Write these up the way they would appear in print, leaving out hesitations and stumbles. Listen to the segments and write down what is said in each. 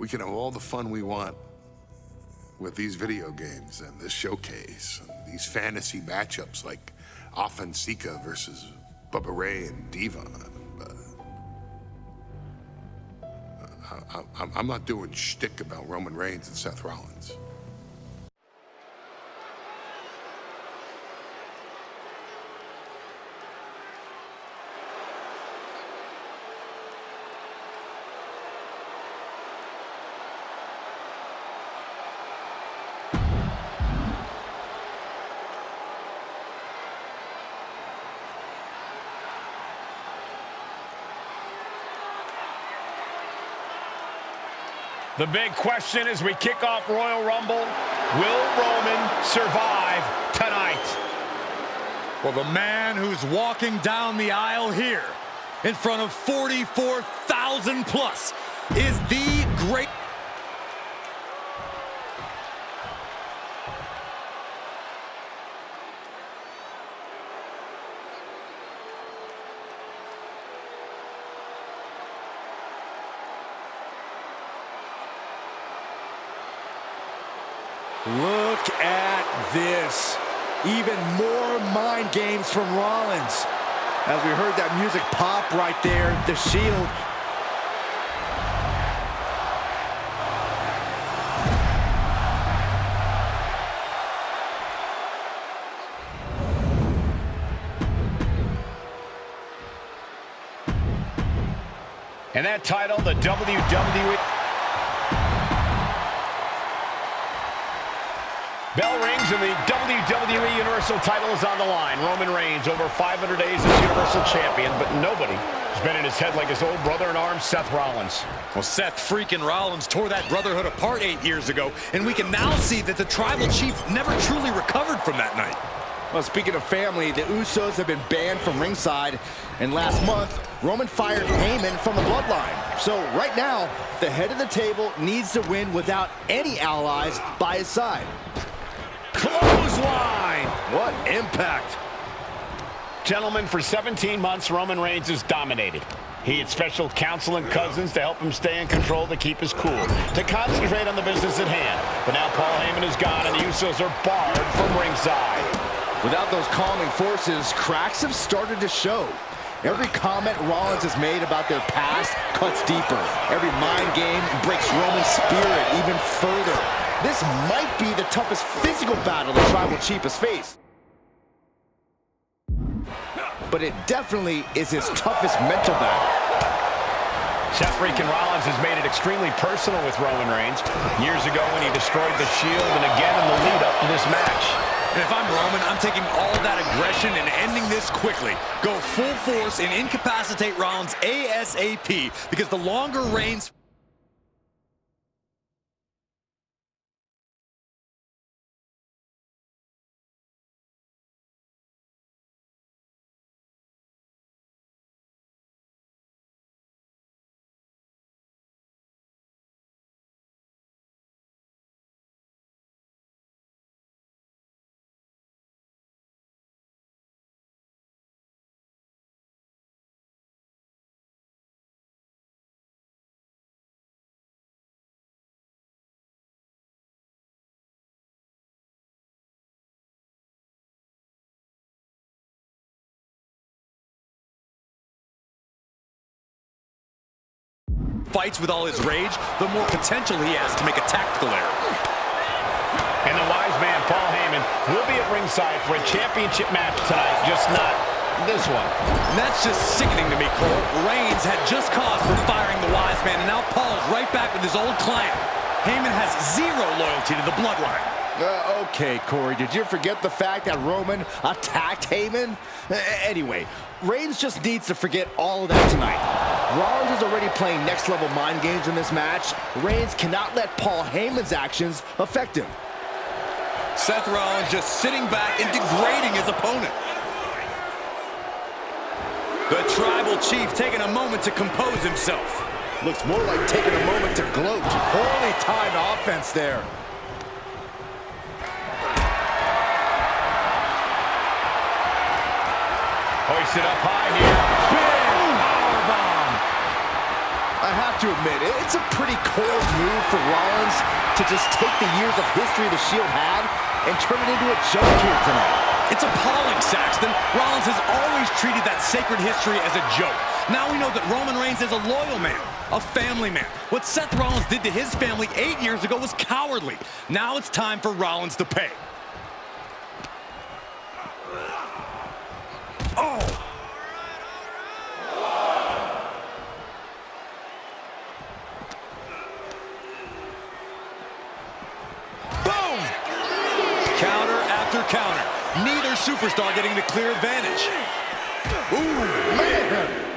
We can have all the fun we want with these video games and this showcase and these fantasy matchups like Offensika versus Bubba Ray and Diva. I'm not doing shtick about Roman Reigns and Seth Rollins. The big question as we kick off Royal Rumble, will Roman survive tonight? Well, the man who's walking down the aisle here in front of 44,000 plus is the great... Look at this. Even more mind games from Rollins. As we heard that music pop right there, the Shield. And that title, the WWE... Bell rings and the WWE Universal title is on the line. Roman Reigns, over 500 days as Universal Champion, but nobody has been in his head like his old brother-in-arms, Seth Rollins. Well, Seth freaking Rollins tore that brotherhood apart 8 years ago, and we can now see that the Tribal Chief never truly recovered from that night. Well, speaking of family, the Usos have been banned from ringside, and last month, Roman fired Heyman from the Bloodline. So right now, the head of the table needs to win without any allies by his side. Clothesline! What impact! Gentlemen, for 17 months, Roman Reigns has dominated. He had special counsel and cousins to help him stay in control, to keep his cool, to concentrate on the business at hand. But now Paul Heyman is gone and the Usos are barred from ringside. Without those calming forces, cracks have started to show. Every comment Rollins has made about their past cuts deeper. Every mind game breaks Roman's spirit even further. This might be the toughest physical battle the Tribal Chief has faced. But it definitely is his toughest mental battle. Seth freaking Rollins has made it extremely personal with Roman Reigns. Years ago when he destroyed the Shield, and again in the lead-up to this match. And if I'm Roman, I'm taking all that aggression and ending this quickly. Go full force and incapacitate Rollins ASAP, because the longer Reigns... fights with all his rage, the more potential he has to make a tactical error. And the wise man, Paul Heyman, will be at ringside for a championship match tonight, just not this one. And that's just sickening to me, Cole. Reigns had just cause for firing the wise man, and now Paul's right back with his old client. Heyman has zero loyalty to the bloodline. Okay, Corey, did you forget the fact that Roman attacked Heyman? Anyway, Reigns just needs to forget all of that tonight. Rollins is already playing next-level mind games in this match. Reigns cannot let Paul Heyman's actions affect him. Seth Rollins just sitting back and degrading his opponent. The Tribal Chief taking a moment to compose himself. Looks more like taking a moment to gloat. Poorly timed offense there. Hoisted up high here. Big powerbomb. I have to admit, it's a pretty cold move for Rollins to just take the years of history the Shield had and turn it into a joke here tonight. It's appalling, Saxton. Rollins has always treated that sacred history as a joke. Now we know that Roman Reigns is a loyal man, a family man. What Seth Rollins did to his family 8 years ago was cowardly. Now it's time for Rollins to pay. Oh! Boom! Counter after counter. Neither superstar getting the clear advantage. Ooh, man!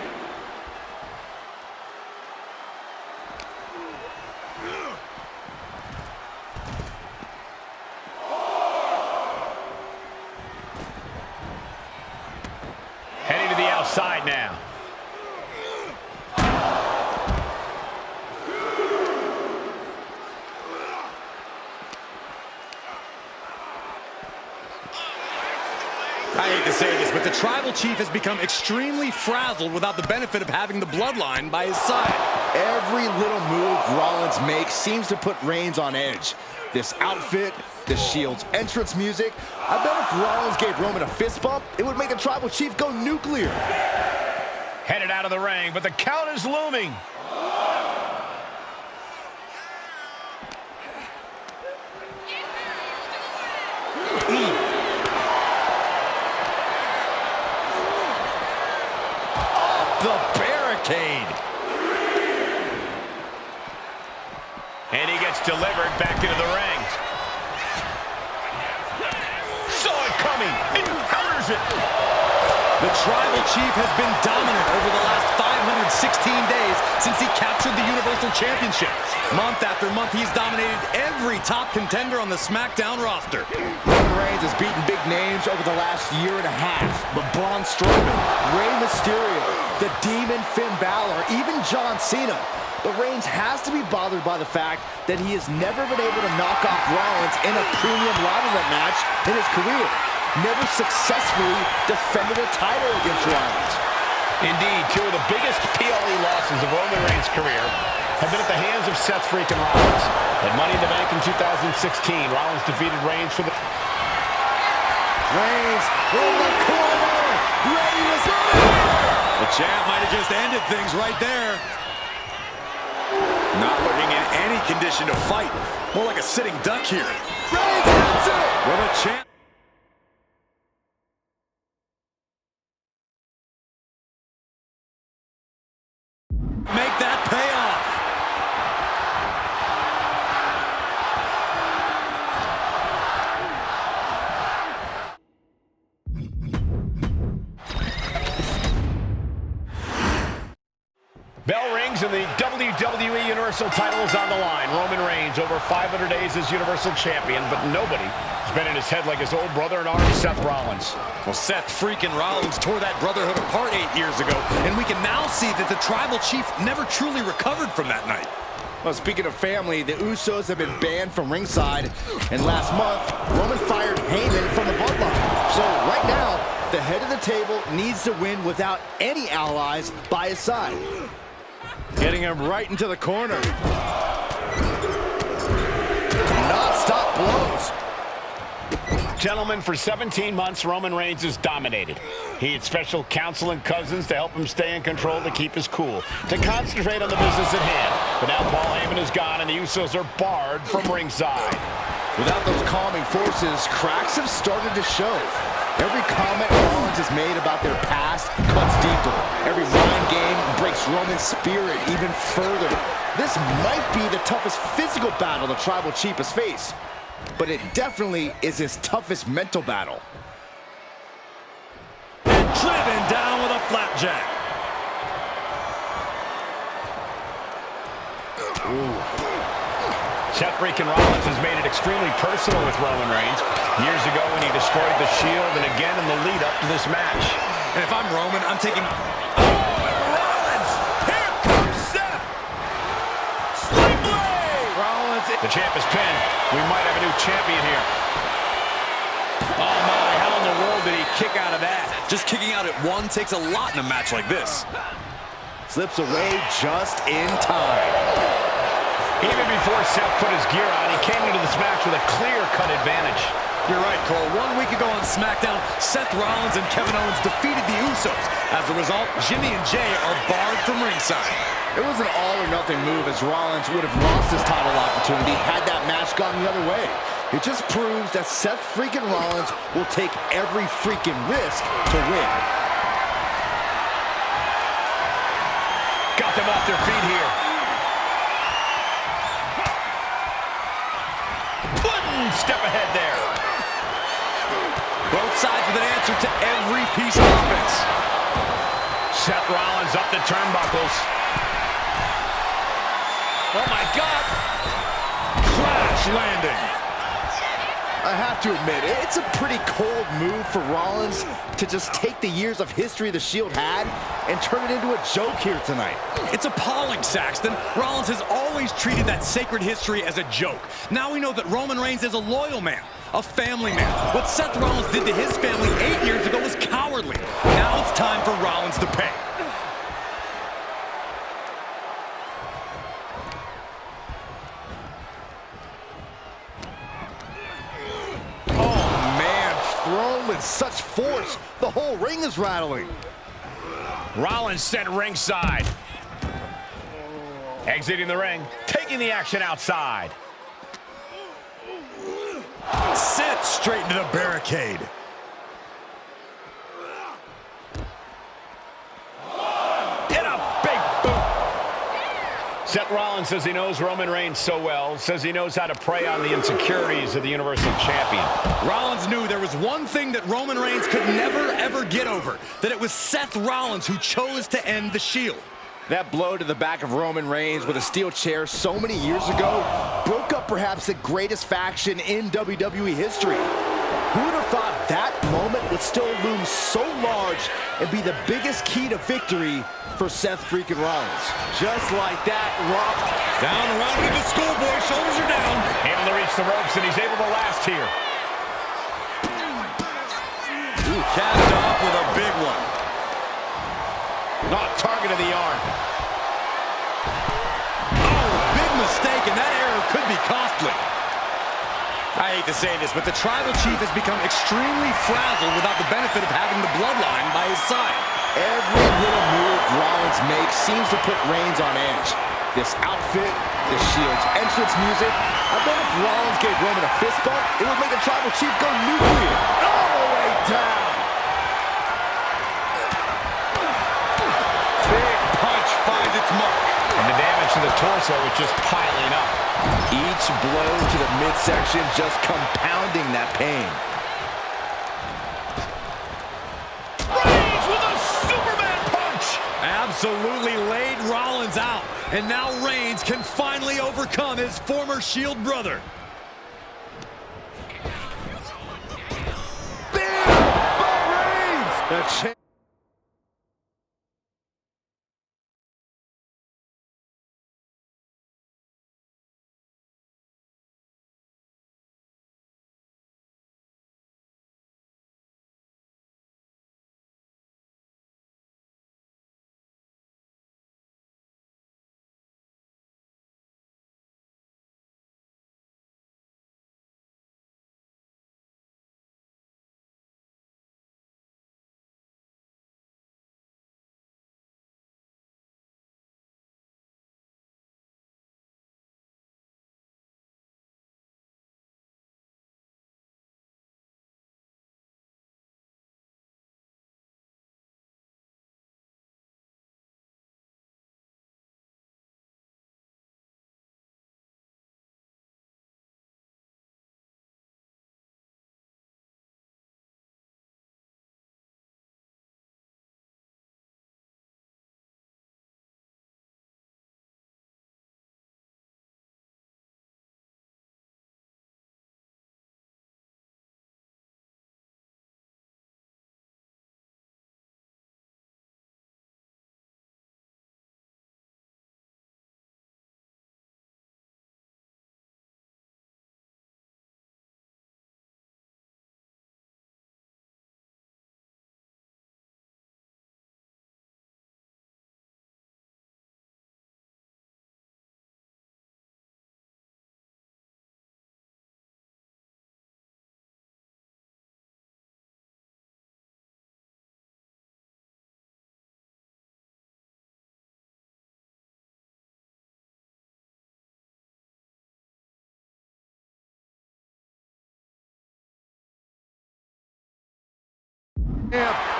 Heading to the outside now. I hate to say this, but the Tribal Chief has become extremely frazzled without the benefit of having the Bloodline by his side. Every little move Rollins makes seems to put Reigns on edge. This outfit, the Shield's entrance music. I bet if Rollins gave Roman a fist bump, it would make the Tribal Chief go nuclear. Headed out of the ring, but the count is looming. The barricade. And he gets delivered back into the ring. Saw it coming and counters it. The Tribal Chief has been dominant over the last 516 days since he captured the Universal Championship. Month after month, he's dominated every top contender on the SmackDown roster. Roman Reigns has beaten big names over the last year and a half. But Braun Strowman, Rey Mysterio, the Demon Finn Balor, even John Cena. But Reigns has to be bothered by the fact that he has never been able to knock off Rollins in a premium ladder match in his career. Never successfully defended a title against Rollins. Indeed, two of the biggest PLE losses of Roman Reigns' career have been at the hands of Seth freaking Rollins. At Money in the Bank in 2016, Rollins defeated Reigns for the... Reigns in the corner! Rey Mysterio! The champ might have just ended things right there. Not looking in any condition to fight. More like a sitting duck here. Reigns hits it! Will the champ... make that pay off? Bell rings and the WWE Universal title is on the line. Roman Reigns over 500 days as Universal Champion, but nobody has been in his head like his old brother in arms, Seth Rollins. Well, Seth freaking Rollins tore that brotherhood apart 8 years ago, and we can now see that the Tribal Chief never truly recovered from that night. Well, speaking of family, the Usos have been banned from ringside, and last month, Roman fired Heyman from the Bloodline. So right now, the head of the table needs to win without any allies by his side. Getting him right into the corner. Non-stop blows. Gentlemen, for 17 months, Roman Reigns has dominated. He had special counsel and cousins to help him stay in control, to keep his cool, to concentrate on the business at hand. But now Paul Heyman is gone, and the Usos are barred from ringside. Without those calming forces, cracks have started to show. Every comment Rollins has made about their past cuts deeper. Every mind game breaks Roman's spirit even further. This might be the toughest physical battle the Tribal Chief has faced, but it definitely is his toughest mental battle. Driven down with a flapjack. Seth freaking Rollins has made it extremely personal with Roman Reigns. Years ago when he destroyed the Shield, and again in the lead up to this match. And if I'm Roman, I'm taking... Oh, Rollins! Here comes Seth! Sling blade! Rollins, the champ is pinned. We might have a new champion here. Oh my, how in the world did he kick out of that? Just kicking out at one takes a lot in a match like this. Slips away just in time. Even before Seth put his gear on, he came into this match with a clear-cut advantage. You're right, Cole. 1 week ago on SmackDown, Seth Rollins and Kevin Owens defeated the Usos. As a result, Jimmy and Jay are barred from ringside. It was an all-or-nothing move, as Rollins would have lost his title opportunity had that match gone the other way. It just proves that Seth freaking Rollins will take every freaking risk to win. Got them off their feet here. One step ahead there. Both sides with an answer to every piece of offense. Seth Rollins up the turnbuckles. Oh my God! Crash landing. I have to admit, it's a pretty cold move for Rollins to just take the years of history the Shield had and turn it into a joke here tonight. It's appalling, Saxton. Rollins has always treated that sacred history as a joke. Now we know that Roman Reigns is a loyal man, a family man. What Seth Rollins did to his family 8 years ago was cowardly. Now it's time for Rollins to pay. Thrown with such force, the whole ring is rattling. Rollins sent ringside. Exiting the ring, taking the action outside. Sent straight into the barricade. And a big boot. Seth Rollins says he knows Roman Reigns so well, says he knows how to prey on the insecurities of the Universal Champion. Rollins knew there was one thing that Roman Reigns could never, ever get over, that it was Seth Rollins who chose to end the Shield. That blow to the back of Roman Reigns with a steel chair so many years ago broke up perhaps the greatest faction in WWE history. Who would have thought that moment would still loom so large and be the biggest key to victory for Seth freaking Rollins? Just like that, Rock. Down around to the schoolboy, shoulders are down. Able to reach the ropes, and he's able to last here. Capped off with a big one. Not target of the arm. Oh, big mistake, and that error could be costly. I hate to say this, but the Tribal Chief has become extremely frazzled without the benefit of having the Bloodline by his side. Every little move Rollins makes seems to put Reigns on edge. This outfit, the Shield's entrance music. I bet if Rollins gave Roman a fist bump, it would make the Tribal Chief go nuclear. All the way down. Big punch finds its mark. And the damage to the torso is just piling up. Each blow to the midsection just compounding that pain. Reigns with a Superman punch! Absolutely laid Rollins out. And now Reigns can finally overcome his former Shield brother. Bam! But Reigns! The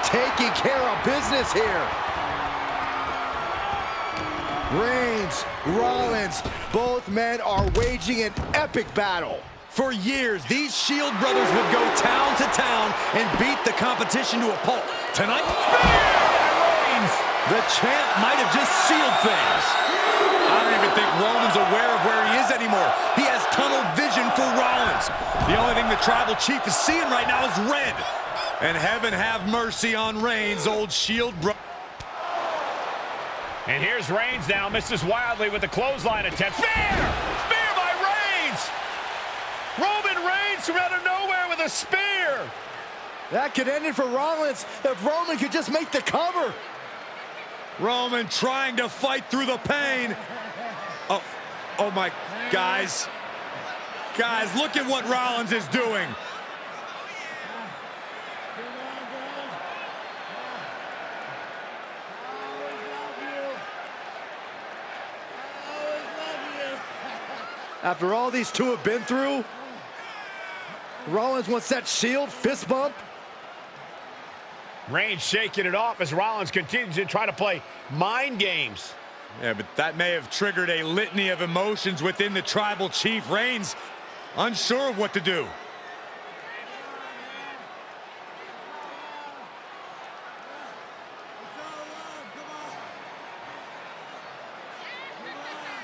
taking care of business here. Reigns, Rollins, both men are waging an epic battle. For years, these Shield brothers would go town to town and beat the competition to a pulp. Tonight, Reigns! The champ might have just sealed things. I don't even think Roman's aware of where he is anymore. He has tunnel vision for Rollins. The only thing the Tribal Chief is seeing right now is red. And heaven have mercy on Reigns, old Shield brother. And here's Reigns now, misses wildly with the clothesline attempt. Spear! Spear by Reigns! Roman Reigns from out of nowhere with a spear! That could end it for Rollins if Roman could just make the cover. Roman trying to fight through the pain. Oh my, guys. Guys, look at what Rollins is doing. After all these two have been through, Rollins wants that Shield fist bump. Reigns shaking it off as Rollins continues to try to play mind games. Yeah, but that may have triggered a litany of emotions within the Tribal Chief. Reigns unsure of what to do.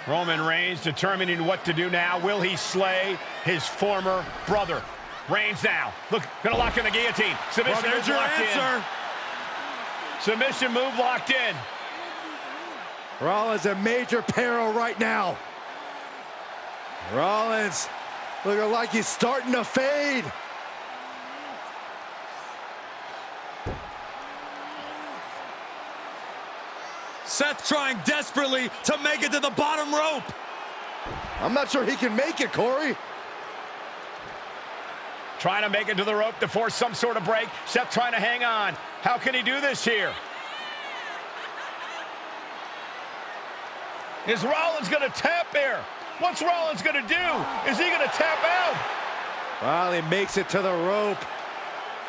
Roman Reigns determining what to do now. Will he slay his former brother? Reigns now. Look, gonna lock in the guillotine. Submission Well, there's your answer. Submission move locked in. Rollins in major peril right now. Rollins looking like he's starting to fade. Seth trying desperately to make it to the bottom rope. I'm not sure he can make it, Corey. Trying to make it to the rope to force some sort of break. Seth trying to hang on. How can he do this here? Is Rollins going to tap here? What's Rollins going to do? Is he going to tap out? Well, he makes it to the rope.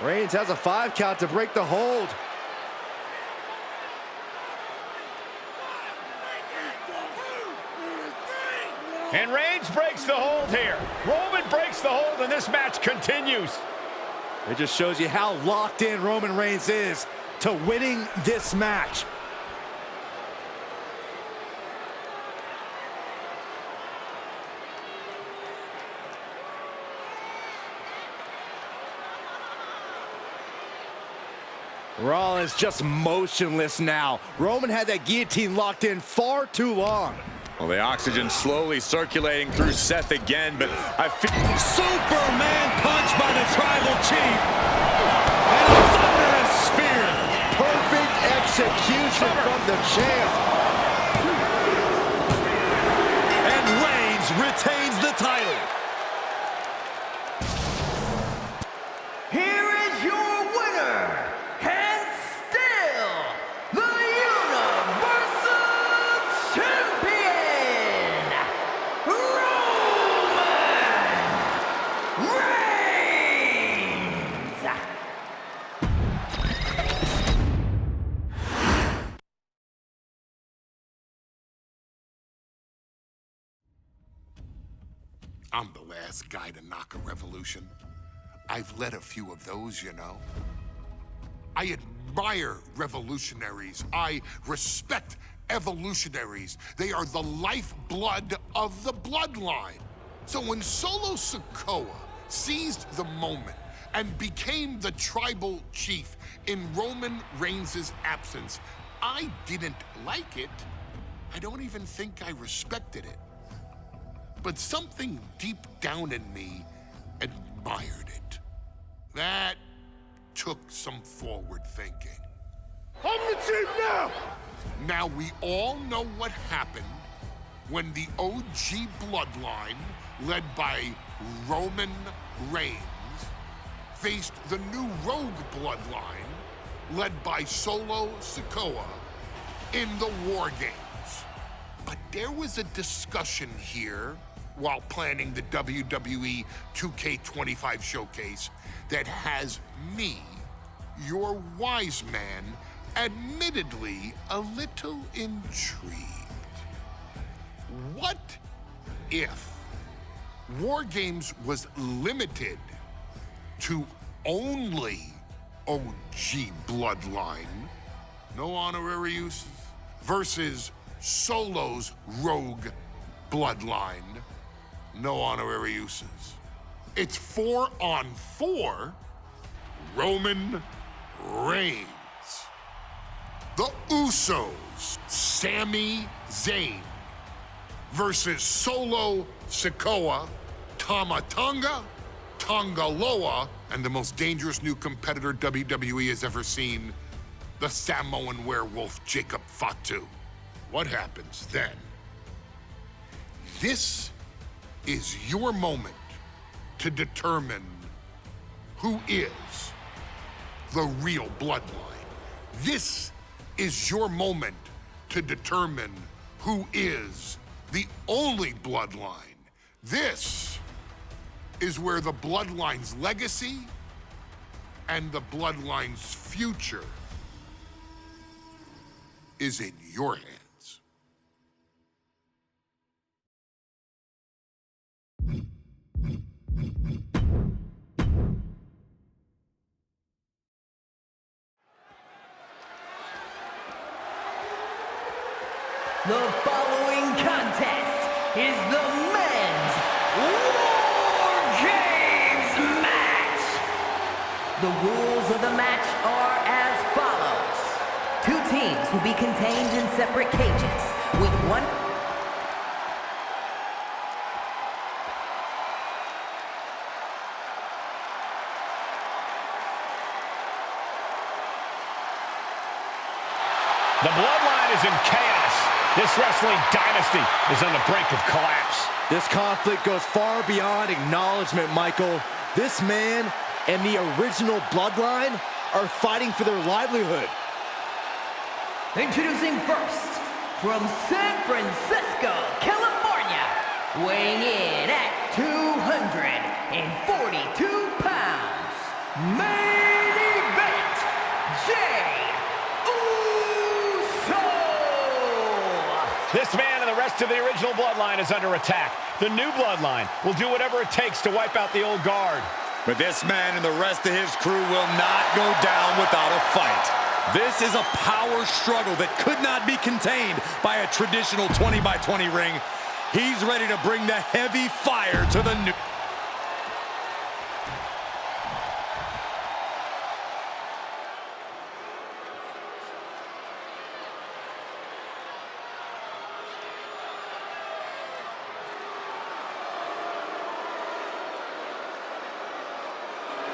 Reigns has a 5 count to break the hold. And Reigns breaks the hold here. Roman breaks the hold, and this match continues. It just shows you how locked in Roman Reigns is to winning this match. Rollins just motionless now. Roman had that guillotine locked in far too long. Well, the oxygen slowly circulating through Seth again, but I feel Superman punch by the Tribal Chief. And a thunderous spear. Perfect execution from the champ. And Reigns retains the title. Here is your winner, and still the Universal Champion, Roman Reigns! I'm the last guy to knock a revolution. I've led a few of those, you know. I admire revolutionaries. I respect evolutionaries. They are the lifeblood of the bloodline. So when Solo Sikoa seized the moment and became the Tribal Chief in Roman Reigns' absence, I didn't like it. I don't even think I respected it. But something deep down in me admired it. That took some forward thinking. I'm the chief now! Now we all know what happened when the OG bloodline, led by Roman Reigns, faced the new Rogue bloodline, led by Solo Sikoa, in the War Games. But there was a discussion here while planning the WWE 2K25 showcase that has me your wise man admittedly a little intrigued. What if War Games was limited to only OG Bloodline, no honorary uses, versus Solo's Rogue Bloodline, no honorary uses? It's 4-on-4 Roman Reigns. The Usos, Sami Zayn, versus Solo Sikoa, Tama Tonga, Tonga Loa, and the most dangerous new competitor WWE has ever seen, the Samoan werewolf Jacob Fatu. What happens then? This is your moment to determine who is the real Bloodline. This is your moment to determine who is the only Bloodline. This is where the Bloodline's legacy and the Bloodline's future is in your hands. The following contest is the men's War Games match. The rules of the match are as follows. 2 teams will be contained in separate cages with one... The Bloodline is in chaos. This wrestling dynasty is on the brink of collapse. This conflict goes far beyond acknowledgement, Michael. This man and the original Bloodline are fighting for their livelihood. Introducing first, from San Francisco, California, weighing in at 242 pounds, main event, Jey Uso! This man and the rest of the original Bloodline is under attack. The new Bloodline will do whatever it takes to wipe out the old guard. But this man and the rest of his crew will not go down without a fight. This is a power struggle that could not be contained by a traditional 20-by-20 ring. He's ready to bring the heavy fire to the new...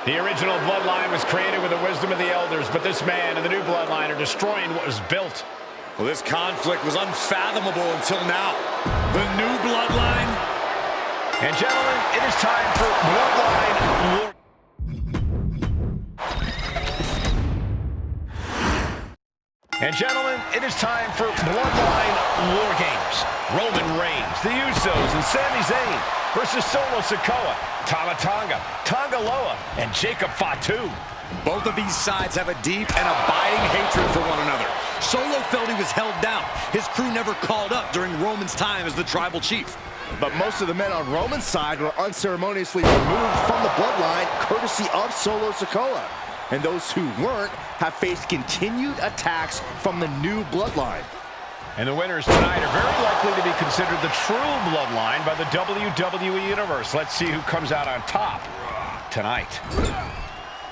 The original Bloodline was created with the wisdom of the elders, but this man and the new Bloodline are destroying what was built. Well, this conflict was unfathomable until now. The new Bloodline. And gentlemen, it is time for Bloodline War. And gentlemen, it is time for Bloodline War Games. Roman Reigns, the Usos, and Sami Zayn versus Solo Sikoa, Tama Tonga, Tonga Loa, and Jacob Fatu. Both of these sides have a deep and abiding hatred for one another. Solo felt he was held down. His crew never called up during Roman's time as the tribal chief. But most of the men on Roman's side were unceremoniously removed from the Bloodline, courtesy of Solo Sikoa. And those who weren't have faced continued attacks from the new Bloodline. And the winners tonight are very likely to be considered the true Bloodline by the WWE Universe. Let's see who comes out on top tonight.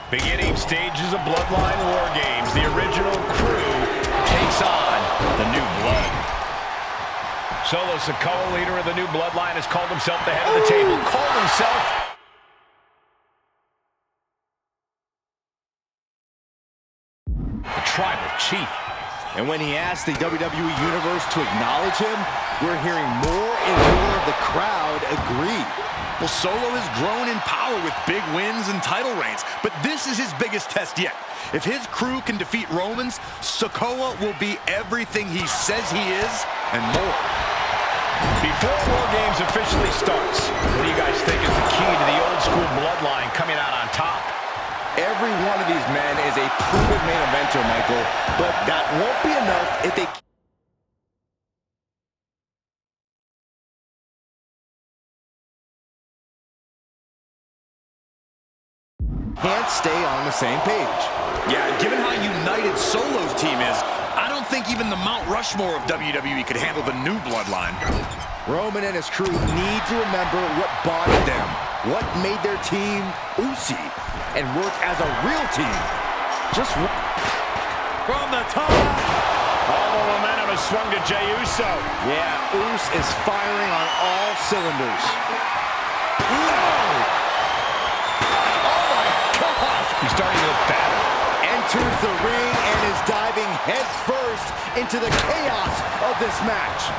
Beginning stages of Bloodline War Games, the original crew takes on the new blood. Solo Sikoa, leader of the new Bloodline, has called himself the head of the table. Called himself the tribal chief. And when he asked the WWE Universe to acknowledge him, we're hearing more and more of the crowd agree. Well, Solo has grown in power with big wins and title reigns, but this is his biggest test yet. If his crew can defeat Romans, Sikoa will be everything he says he is and more. Before War Games officially starts, what do you guys think is the key to the old school Bloodline coming out on top? Every one of these men is a proven main eventer, Michael, but that won't be enough if they can't stay on the same page. Yeah, given how united Solo's team is, I don't think even the Mount Rushmore of WWE could handle the new bloodline. Roman and his crew need to remember what bonded them, what made their team Uzi, and work as a real team. Just From the top! All the momentum has swung to Jey Uso. yeah, Uso is firing on all cylinders. He's starting to look battered. Enters the ring and is diving headfirst into the chaos of this match.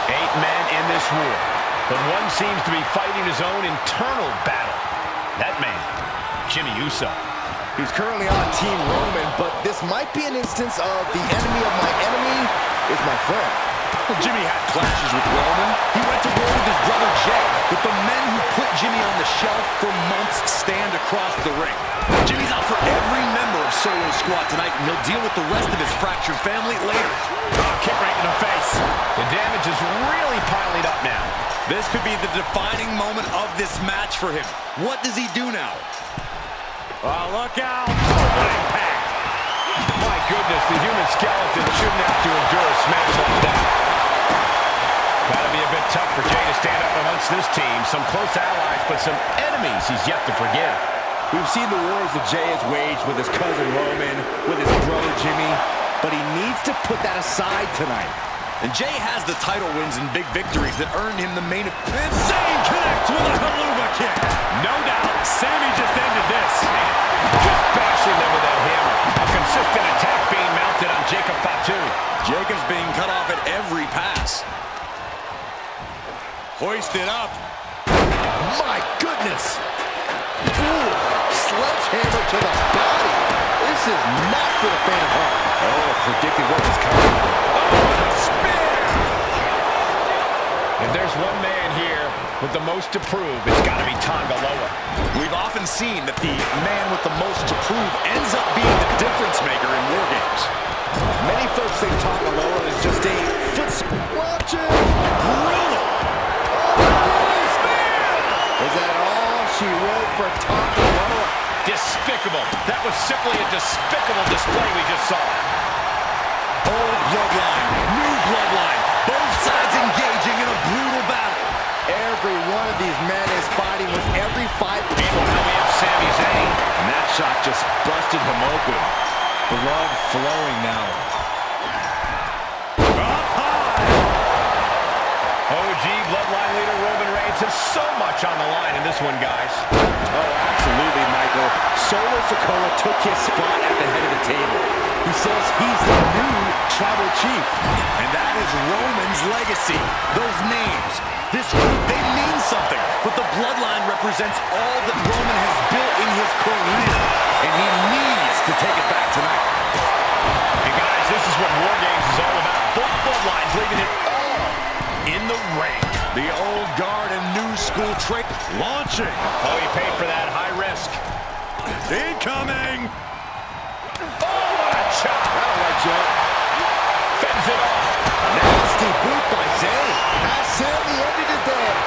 8 men in this war, but one seems to be fighting his own internal battle. That man, Jimmy Uso. He's currently on Team Roman, but this might be an instance of the enemy of my enemy is my friend. Well, Jimmy had clashes with Roman. He went to war with his brother Jey, but the men who put Jimmy on the shelf for months stand across the ring. Jimmy's out for every member of Solo's squad tonight, and he'll deal with the rest of his fractured family later. Oh, kick right in the face. The damage is really piling up now. This could be the defining moment of this match for him. What does he do now? Oh, look out. What impact. My goodness, the human skeleton shouldn't have to endure a smash like that. Gotta be a bit tough for Jey to stand up amongst this team. Some close allies, but some enemies he's yet to forgive. We've seen the wars that Jey has waged with his cousin Roman, with his brother Jimmy, but he needs to put that aside tonight. And Jey has the title wins and big victories that earned him the main event. Insane connect with a haluva kick. No doubt, Sami just ended this. Just bashing them with that hammer. A consistent attack being mounted on Jacob Fatu. Jacob's being cut off at every pass. Hoisted up. My goodness! Ooh, sledgehammer to the body. This is not for the faint of heart. Oh, predicted what was coming. Oh, a spear! If there's one man here with the most to prove, it's got to be Tonga Loa. We've often seen that the man with the most to prove ends up being the difference maker in war games. Many folks think Tonga Loa is just a foot... Watch it! Brutal! Is that all she wrote for Tonga Loa? Despicable. That was simply a despicable display we just saw. Old bloodline, new bloodline, both sides engaging in a brutal battle. Every one of these men is fighting with every fight. Meanwhile, we have Sami Zayn. And that shot just busted him open. Blood flowing now. OG Bloodline leader Roman Reigns has so much on the line in this one, guys. Oh, absolutely, Michael. Solo Sikoa took his spot at the head of the table. He says he's the new tribal chief. And that is Roman's legacy. Those names, this group, they mean something. But the bloodline represents all that Roman has built in his career. And he needs to take it back tonight. And guys, this is what War Games is all about. Both bloodlines leaving it all in the ring. The old guard and new school trade launching. Oh, he paid for that high risk. Incoming. Oh, what a chop. That'll let you up. Fends it off. Nasty boot by Zayn. Has Sami ended it there.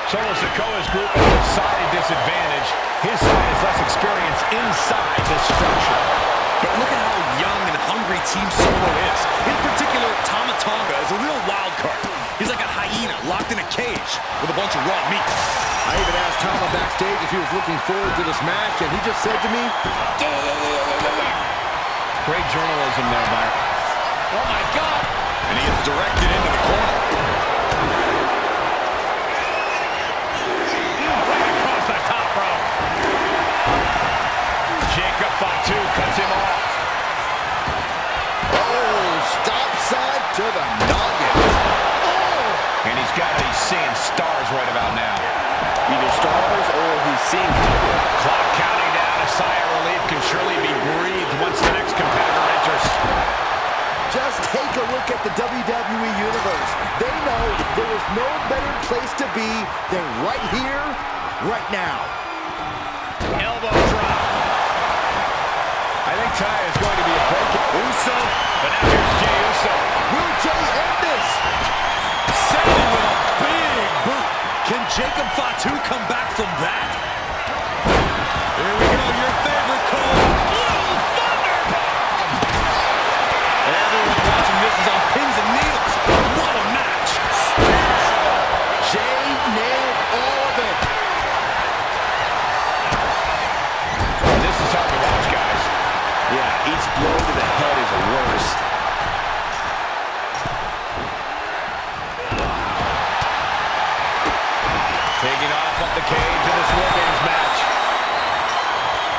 Solo Sikoa's group has a decided disadvantage. His side has less experience inside this structure. But look at how young and hungry Team Solo is. In particular, Tama Tonga is a real wild card. He's like a hyena locked in a cage with a bunch of raw meat. I even asked Tama backstage if he was looking forward to this match, and he just said to me, Great journalism there, Mark. Oh my God! And he is directed into the corner. Right across the top rope. Jacob Fatu cuts him off. oh, stop sign to the noggin. And he's seeing stars right about now. Either stars or he's seeing double. Clock counting down. A sigh of relief can surely be breathed once the next competitor enters. Just take a look at the WWE Universe. They know there is no better place to be than right here, right now. Elbow drop. I think Ty is going to be a break. Uso, but now here's Jey Uso. Will Jey end this? Sending with a big boot. Can Jacob Fatu come back from that? Here we go, your favorite, Cole. Little Thunderbomb! Everyone watching this is on pins and needles. What a match! Jey nailed all of it. This is hard to watch, guys. Yeah, each blow to the head is worse. Taking off up the cage in this War Games match.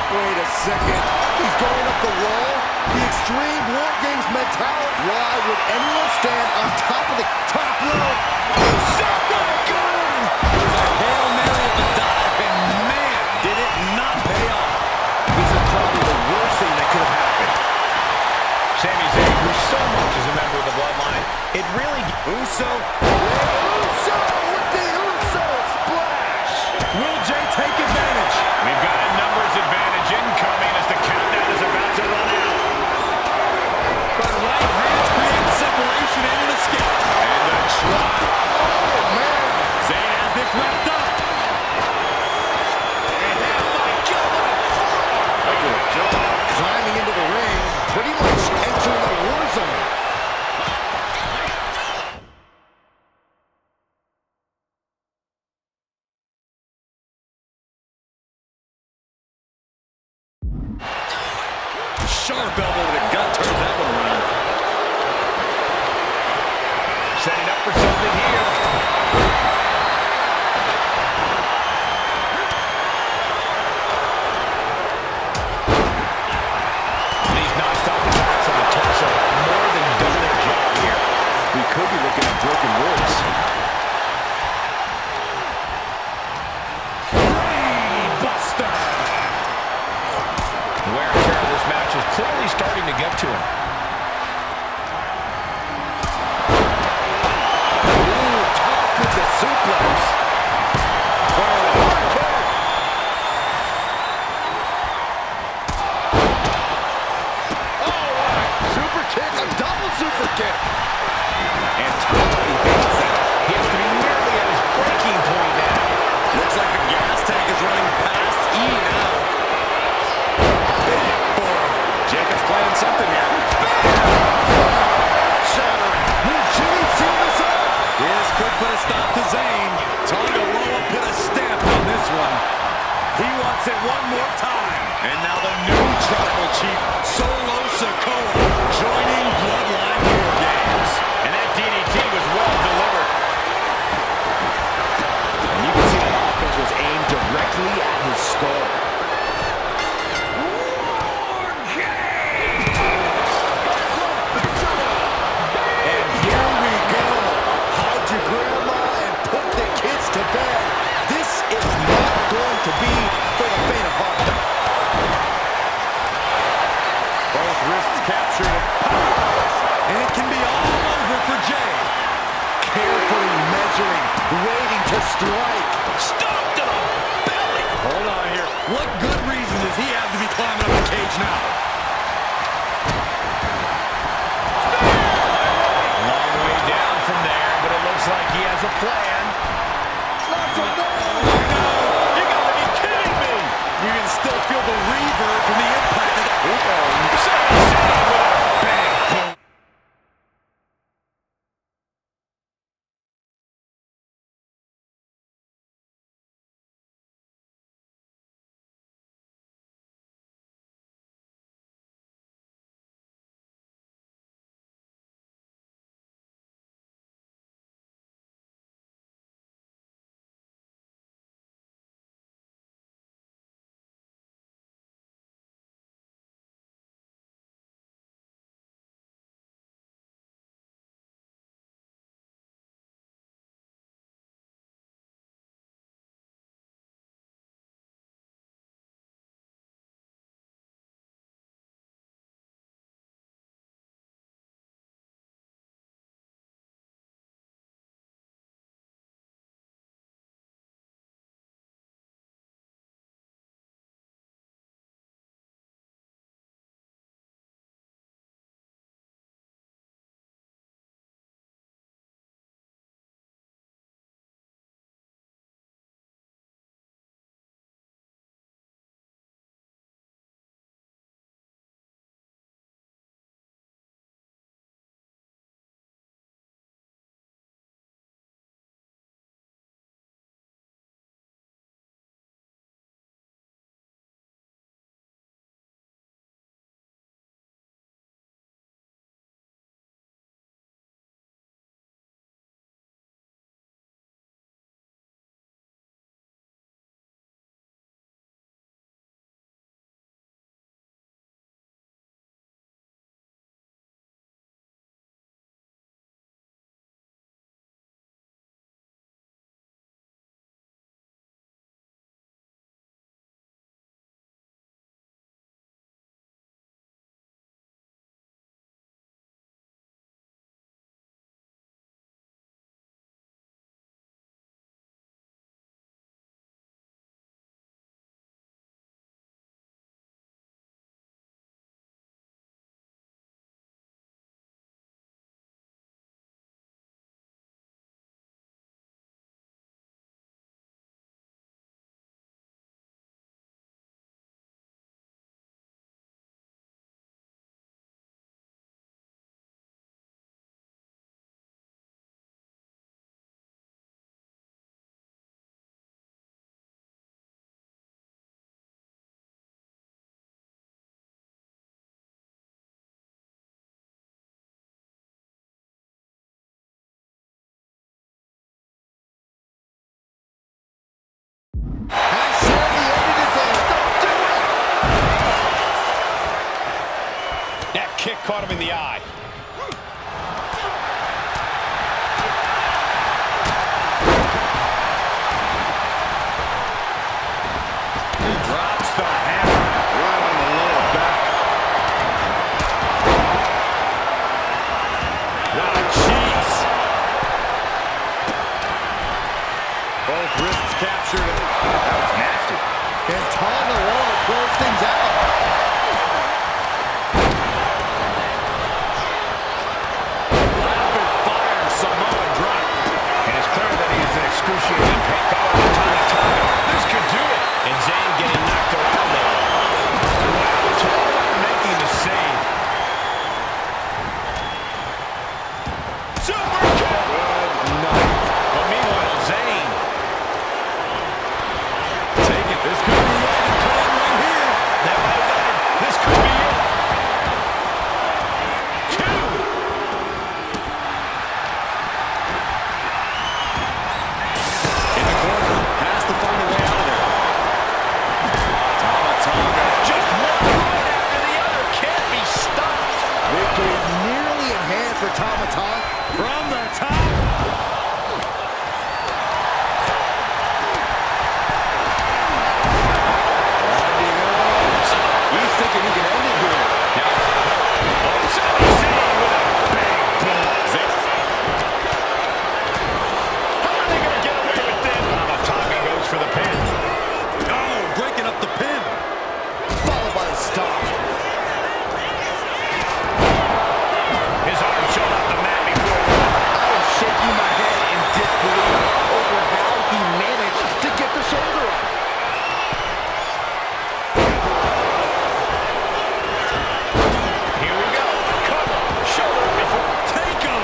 Wait a second. He's going up the wall? The Extreme War Games mentality. Why would anyone stand on top of the top rope? Hail Mary at the dive, and man, did it not pay off. This is probably the worst thing that could have happened. Sami Zayn grew so much as a member of the Bloodline. It really... Uso. Uso with the Uso splash. Will Jey take advantage? We've got a numbers advantage incoming as the countdown is about to run out. But right hands create separation and an escape. And the drop. Oh, man. Zayn has this wrapped up. And oh my God, Climbing into the ring, pretty much entering a war zone. Sharp elbow to the gut turns that one around. setting up for something here. These non-stop attacks on the torso more than done their job here. We could be looking at broken ribs. Buster. The wear and tear of this match is clearly starting to get to him. Ooh, top with the suplex. Super kick, a double super kick. And Tom evades that. He has to be nearly at his breaking point now. Looks like the gas tank is running past E now. Big forearm. Jacob's playing something here. Shattering. Will Jimmy seal this up? This could put a stop to Zayn. Tonga Loa put a stamp on this one. He wants it one more time. And now the new tribal chief, Solo Sikoa, joining Bloodline War Games. And that DDT was well delivered. And you can see that offense was aimed directly at his skull. And here we go. Hide your grandma and put the kids to bed. This is not going to be for the faint of heart. Both wrists captured. And it can be all over for Jey. Carefully measuring, waiting to strike. Stomp to the belly. Hold on here. What good reason does he have to be climbing up the cage now? Long way down from there, but it looks like he has a plan. Not from there. You gotta be kidding me. You can still feel the reverb from the impact of the... Super kick. Good night. But meanwhile, Zayn. Take it. This could be it. Come on right here. That might have done it. This could be it. 2. In the corner. Has to find a way out of there. Tama Tonga. Just one right after the other. Can't be stopped. Victory nearly in hand for Tama Tonga. From the top. He's thinking he can end it here. Sami Zayn with a big boom. How are they going to get away with this? Tonga goes for the pin. Oh, breaking up the pin. Followed by the stomp. His arm showed up the mat before. I am shaking my head in disbelief over how he managed to get the shoulder up. Here we go. Cover. Shoulder before. Take him.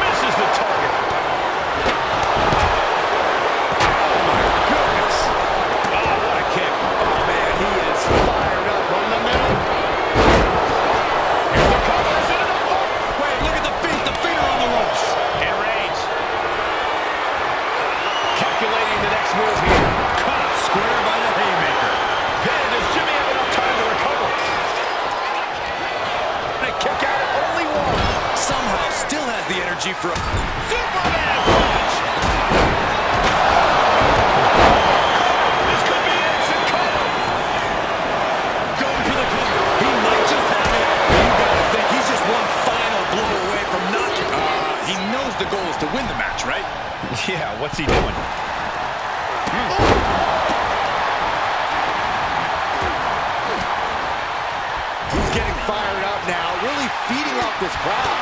Misses the target. Goodness. Oh, what a kick. Oh, man, he is fired up. From the middle. Here's the cover. Into the board. Wait, look at the feet. The feet are on the ropes. And Reigns. Calculating the next move here. Caught square by the haymaker. Then does Jimmy have enough time to recover? And a kick out at only one. Somehow still has the energy for a Superman punch. This could be it. It's a cover. going for the cover. He might just have it. You gotta think he's just one final blow away from knocking. He knows the goal is to win the match, right? Yeah, what's he doing? He's getting fired up now, really feeding off this crowd.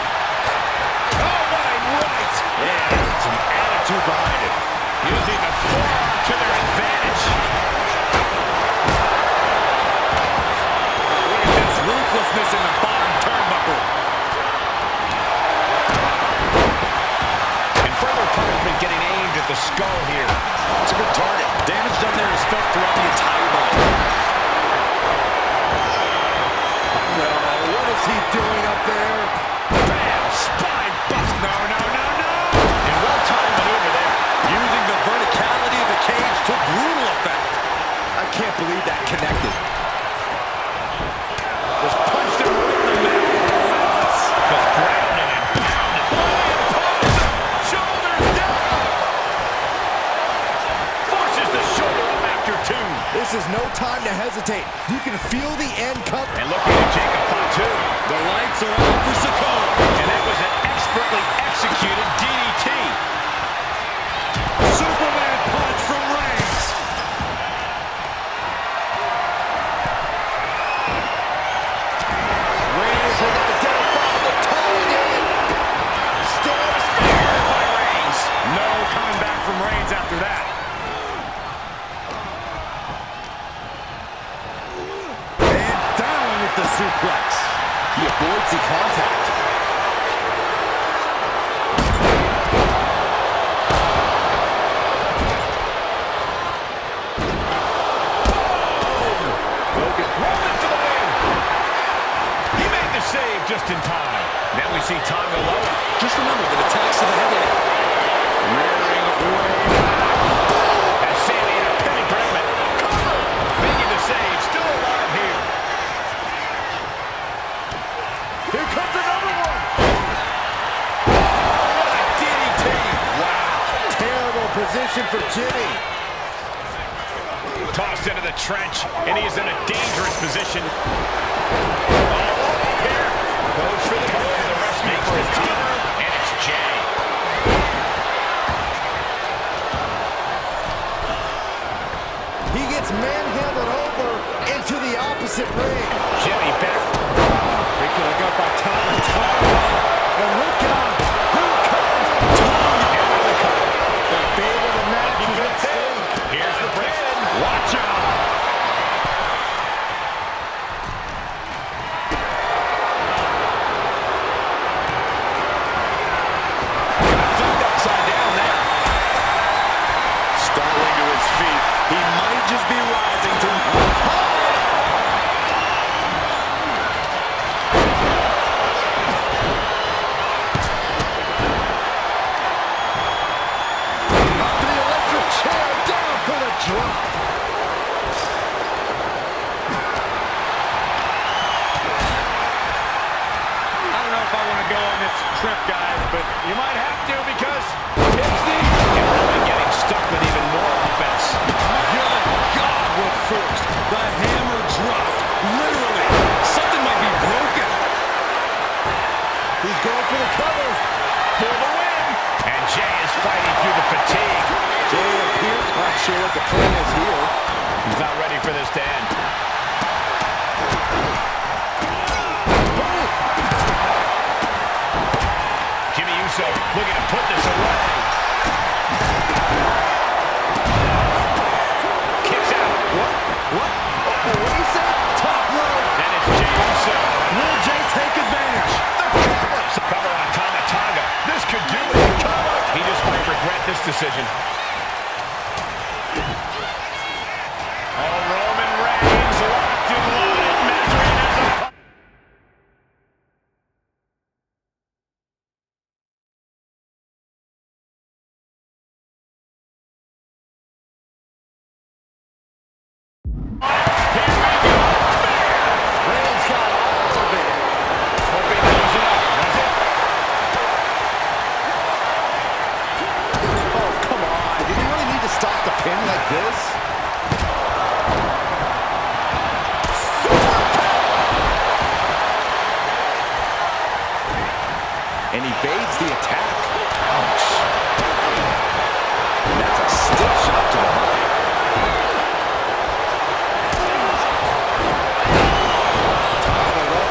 Oh, what a right! Yeah, some attitude behind it. Using the forearm to their advantage. Look at this ruthlessness in the bottom turnbuckle. And further punishment getting aimed at the skull here. It's a good target. Damage done there is felt throughout the entire body. What is he doing up there? Bam! Spine bust. No, no, no, no! And well-timed maneuver there. Using the verticality of the cage to brutal effect. I can't believe that connected. Just punched him right in the middle. Just grounding and pounding. Shoulders down. Forces the shoulder up after 2. This is no time to hesitate. You can feel the end coming. And looking at Jacob Fatu. The lights are on for Sikoa. And that was an expertly executed DDT. Superman punch from Reigns. Reigns has identified the target. Still speared by Reigns. No coming back from Reigns after that. And down with the suplex. He avoids the contact. Save just in time. Then we see Tonga lower. Just remember that attacks to the head. Rearing away. As Sammy in a pinning predicament. Cover. Making the save. Still alive here. Here comes another one. What a DDT. Wow. Terrible position for Jimmy. Tossed into the trench, and he's in a dangerous position. Goes for the goal. The rest make for his cover, and it's Jay. He gets manhandled over into the opposite ring. Jimmy back. They could have got by Tonga. And look out. Here comes Tonga. Into the cover. The fate of the match is at stake. Here's the pin. Watch out. trip, guys, but you might have to because it's the... And Roman getting stuck with even more offense. Good God, what force. The hammer dropped. Literally, something might be broken. He's going for the cover. For the win. And Jay is fighting through the fatigue. Jay appears not sure what the plan is here. He's not ready for this to end. Jimmy Uso looking to put this away. Kicks out. What do you say? Top rope. And it's Jey Uso. Will Jay take advantage? Cover on Tama Tonga. This could do it. He just might regret this decision. Oh, Roman Reigns locked and loaded, measuring his opponent. Reigns got all of it. Hoping that was enough, was it? Oh, come on. Did you really need to stop the pin like this? And evades the attack. Ouch. And that's a stiff shot to the body.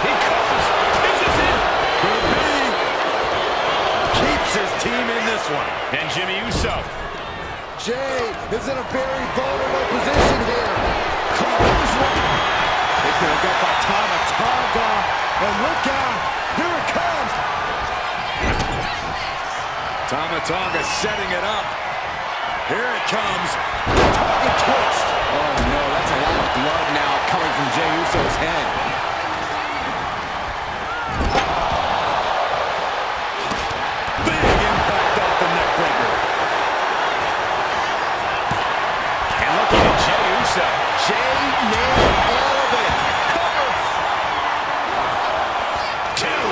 He covers. This is it. Could be. Keeps his team in this one. And Jimmy Uso. Jay is in a very vulnerable position here. Covers one. They could have got by Tama Tonga. And look out. Here it comes. Tama Tonga setting it up. Here it comes. Tonga twist. Oh no, that's a lot of blood now coming from Jey Uso's head. Big impact off the neck breaker. And looking at Jey Uso. Jay nailed all of it. Two.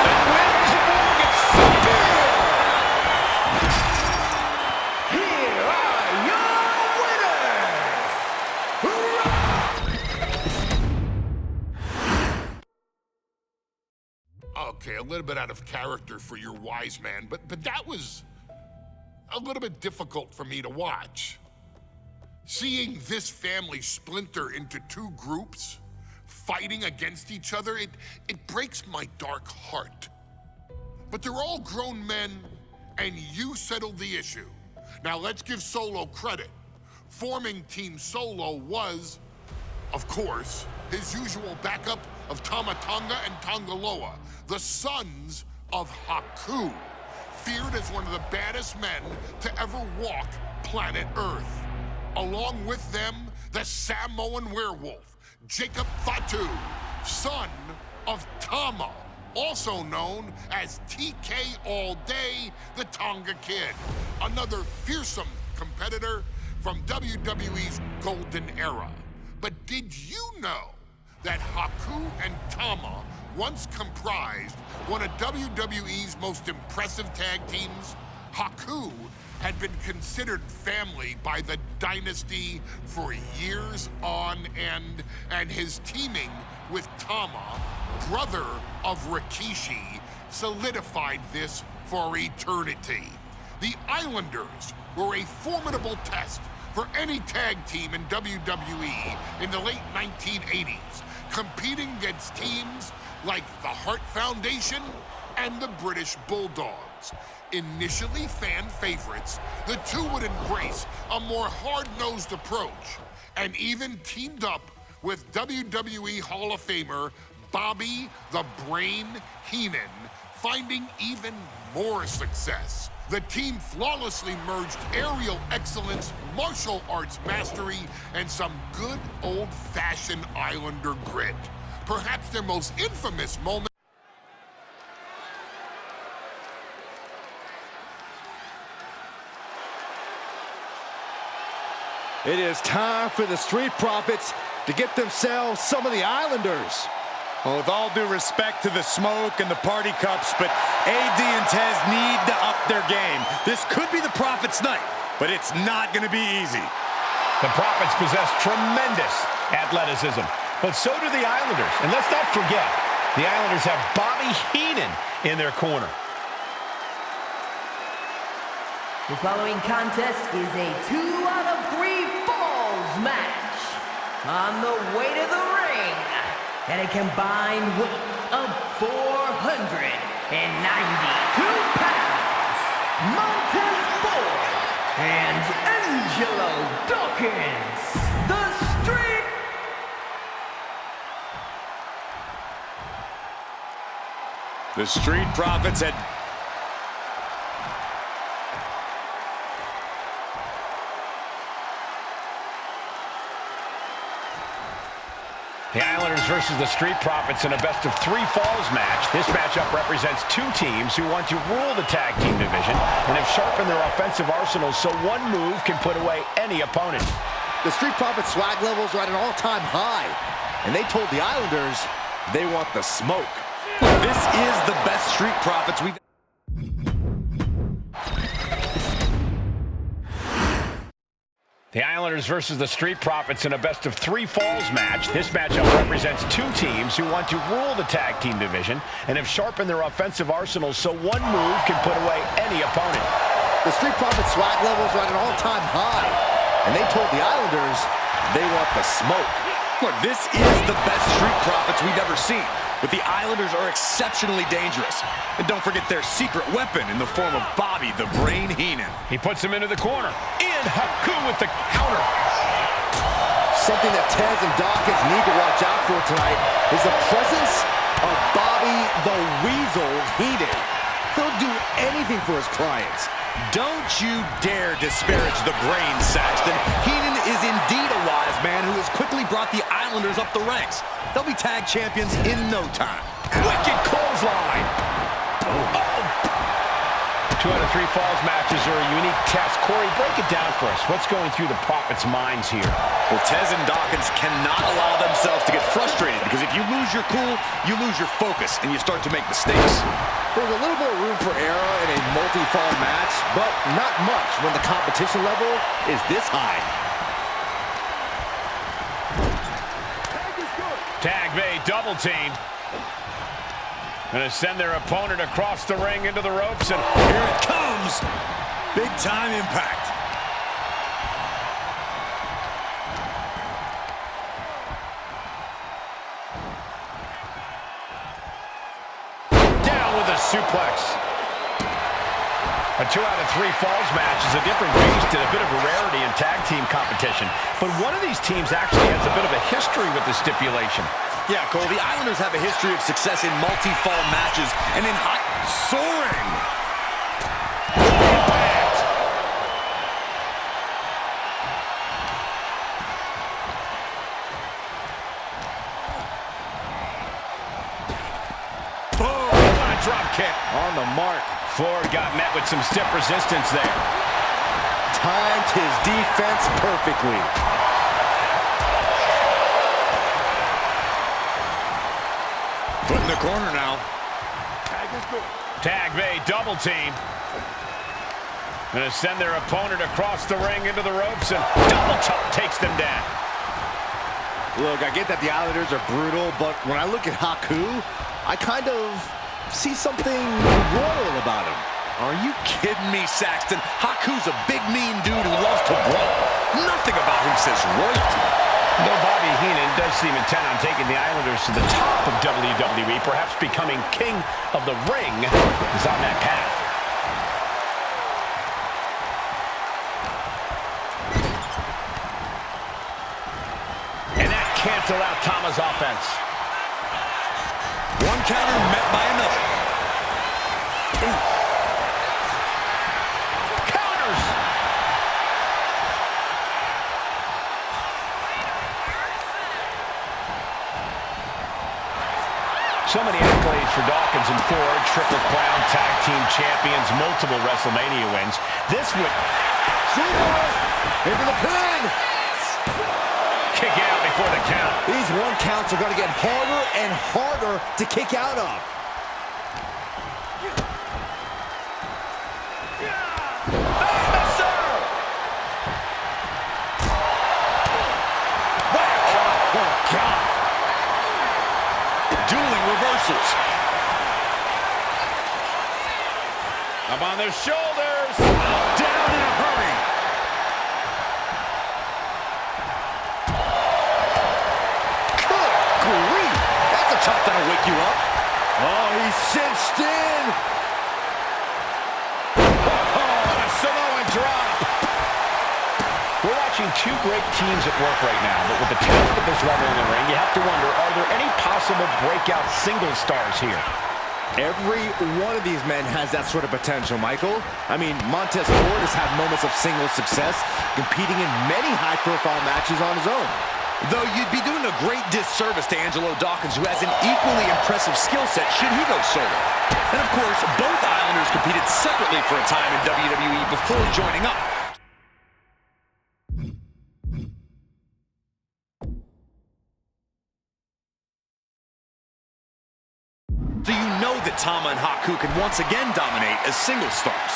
And wins Morgan. Here are your winners! Okay, a little bit out of character for your wise man, but that was a little bit difficult for me to watch. Seeing this family splinter into two groups, fighting against each other, it breaks my dark heart. But they're all grown men, and you settled the issue. Now let's give Solo credit. Forming Team Solo was, of course, his usual backup of Tama Tonga and Tongaloa, the sons of Haku, feared as one of the baddest men to ever walk planet Earth. Along with them, the Samoan werewolf, Jacob Fatu, son of Tama, also known as TK All Day, the Tonga Kid, another fearsome competitor from WWE's golden era. But did you know that Haku and Tama once comprised one of WWE's most impressive tag teams? Haku had been considered family by the Dynasty for years on end, and his teaming with Tama, brother of Rikishi, solidified this for eternity. The Islanders were a formidable test for any tag team in WWE in the late 1980s, competing against teams like the Hart Foundation and the British Bulldogs. Initially fan favorites, the two would embrace a more hard-nosed approach and even teamed up with WWE Hall of Famer Bobby the Brain Heenan, finding even more success. The team flawlessly merged aerial excellence, martial arts mastery, and some good old-fashioned Islander grit. Perhaps their most infamous moment. It is time for the Street Profits to get themselves some of the Islanders. Well, with all due respect to the smoke and the party cups, but AD and Tez need to up their game. This could be the Prophet's night, but it's not going to be easy. The Prophets possess tremendous athleticism, but so do the Islanders. And let's not forget, the Islanders have Bobby Heenan in their corner. The following contest is a 2 out of 3 falls match. On the way to the ring, at a combined weight of 492 pounds, Montez Ford and Angelo Dawkins, the Street. The Street Profits had... The Islanders versus the Street Profits in a best-of-3 falls match. This matchup represents two teams who want to rule the tag team division and have sharpened their offensive arsenals so one move can put away any opponent. The Street Profits swag levels are at an all-time high, and they told the Islanders they want the smoke. This is the best Street Profits we've... The Islanders versus the Street Profits in a best-of-3 falls match. This matchup represents two teams who want to rule the tag team division and have sharpened their offensive arsenals so one move can put away any opponent. The Street Profits swag levels are at an all-time high, and they told the Islanders they want the smoke. Look, this is the best Street Profits we've ever seen. But the Islanders are exceptionally dangerous. And don't forget their secret weapon in the form of Bobby the Brain Heenan. He puts him into the corner. And Haku with the counter. Something that Tez and Dawkins need to watch out for tonight is the presence of Bobby the Weasel Heenan. He'll do anything for his clients. Don't you dare disparage the Brain, Saxton. Heenan is indeed a wise man who has quickly brought the Islanders up the ranks. They'll be tag champions in no time. Wicked clothesline. Oh. 2 out of 3 falls matches are a unique test. Corey, break it down for us. What's going through the Prophet's minds here? Well, Tez and Dawkins cannot allow themselves to get frustrated because if you lose your cool, you lose your focus and you start to make mistakes. There's a little more room for error in a multi-fall match, but not much when the competition level is this high. Tag Bay double team. Gonna send their opponent across the ring into the ropes, and here it comes. Big time impact. Down with a suplex. A 2 out of 3 falls match is a different beast and a bit of a rarity in tag team competition. But one of these teams actually has a bit of a history with the stipulation. Yeah, Cole, the Islanders have a history of success in multi-fall matches and in high soaring. Impact. Boom! What a drop kick. On the mark. Ford got met with some stiff resistance there. Timed his defense perfectly. Put in the corner now. Tag Bay double team. Gonna send their opponent across the ring into the ropes, and double chop takes them down. Look, I get that the Islanders are brutal, but when I look at Haku, I kind of see something royal about him. Are you kidding me, Saxton? Haku's a big, mean dude who loves to brawl. Nothing about him says royalty. Though Bobby Heenan does seem intent on taking the Islanders to the top of WWE, perhaps becoming king of the ring is on that path. And that cancel out Tama's offense. One counter met by another. Ooh. Counters! So many accolades for Dawkins and Ford. Triple Crown Tag Team Champions, multiple WrestleMania wins. This would... Into the pin! Kick out before the count. These 1 counts are going to get harder and harder to kick out of. Dueling reversals. Up on their shoulders. Down in a hurry. Good grief. That's a chop that'll wake you up. Oh, he's cinched in. Oh, a Samoan drop. We're watching 2 great teams at work right now, but with the talent at this level in the ring, you have to wonder, are there any possible breakout single stars here? Every one of these men has that sort of potential, Michael. I mean, Montez Ford has had moments of single success, competing in many high-profile matches on his own. Though you'd be doing a great disservice to Angelo Dawkins, who has an equally impressive skill set should he go solo. And of course, both Islanders competed separately for a time in WWE before joining up. So you know that Tama and Haku can once again dominate as single stars.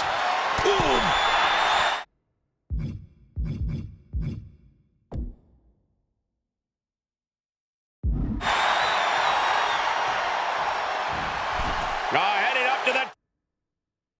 Boom!